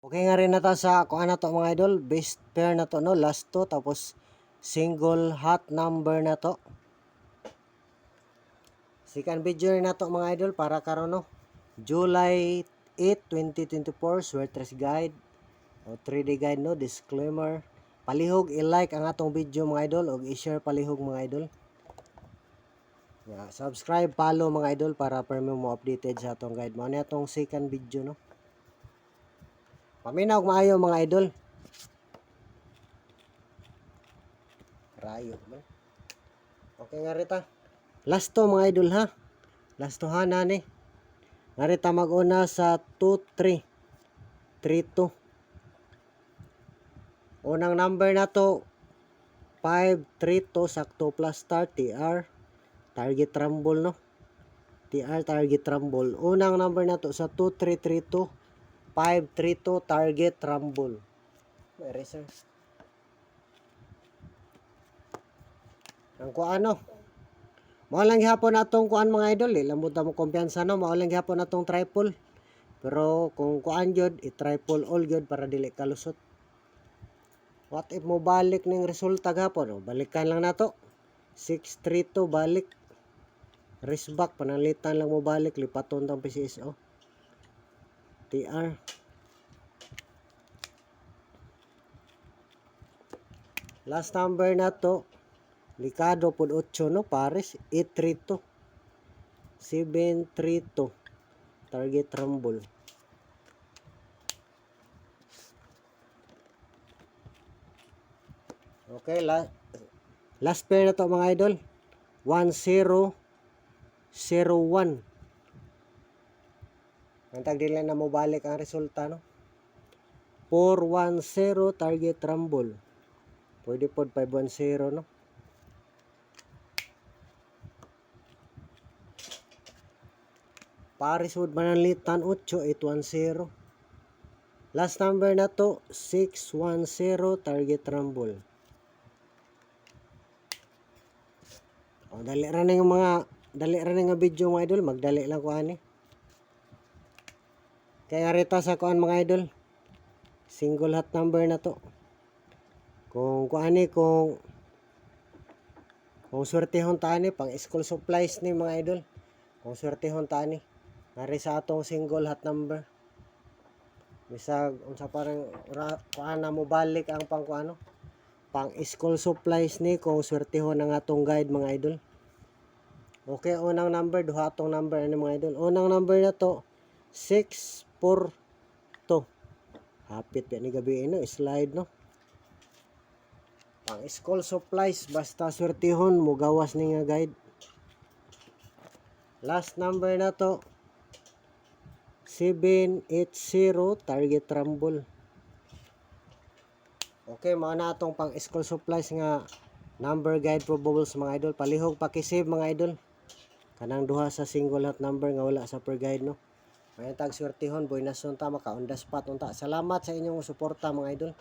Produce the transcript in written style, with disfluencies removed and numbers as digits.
Okay nga rin na ta sa kung ano to mga idol, best pair na to no, last to, tapos single hot number na to. Second video na to mga idol para karon no, July 8, 2024, Swertres Guide o 3D Guide no, disclaimer. Palihog i-like ang atong video mga idol o i-share palihog mga idol. Yeah, subscribe, follow mga idol para permi mo updated sa atong guide. Mao ni atong second video no. Paminaw maayo mga idol. Rayo man. Okay nga rita. Last to mga idol ha. Last to ha na ni. Nga rita mag-una sa 2-3. 3-2. Unang number na to 5-3-2 sakto plus star TR. Target rumble no. TR target rumble. Unang number na to sa 2-3-3-2. 5-3-2 target rumble. May research. Ang kuano. Mao lang gihapon atong kuan mga idol, lamod ta mo kumpiyansa no, mao lang gihapon atong triple. Pero kung kuan gyud, i-triple all gyud para dili kalusot. What if mo balik ning resulta gahapon? Balikan lang nato. 6-3-2 balik. Risk back panalitan lang mo balik lipaton tang PCSO. TR. Last number na to likado pod 8 no, pares 8-3-2. 7-3-2 target rumble. Okay, last pair na to mga idol. 10-01. Antag dili na mo balik ang resulta no. 4-1-0 target rumble. Pwede pod 5-1-0 no. Paris wood manalitan 8-8-1-0. Last number na to 6-1-0 target rumble. O dali ra ning nga video mga idol, magdali lang ko ani. Kaya rita sa kuan mga idol. Single hot number na to. Kung swertehon ta ni pang school supplies ni mga idol. Kung swertehon ta ni nari sa atong single hot number. Bisag unsa parang kuan na mo balik ang pang kuano. Pang school supplies ni kung swertehon ang atong guide mga idol. Okay, unang number duha atong number ani mga idol. Unang number na to 6-4-2. Hapit pa ni gabi no, slide no. Pang school supplies basta swertehon mo gawas ni nga guide. Last number na to 7-8-0 target rumble. Okay, mao na atong pang school supplies nga number guide probables mga idol. Palihog paki-save mga idol. Kanang duha sa single hot number nga wala sa per guide no. May tag swertehon boy nason ta maka on the spot unta. Salamat sa inyong suporta mga idol.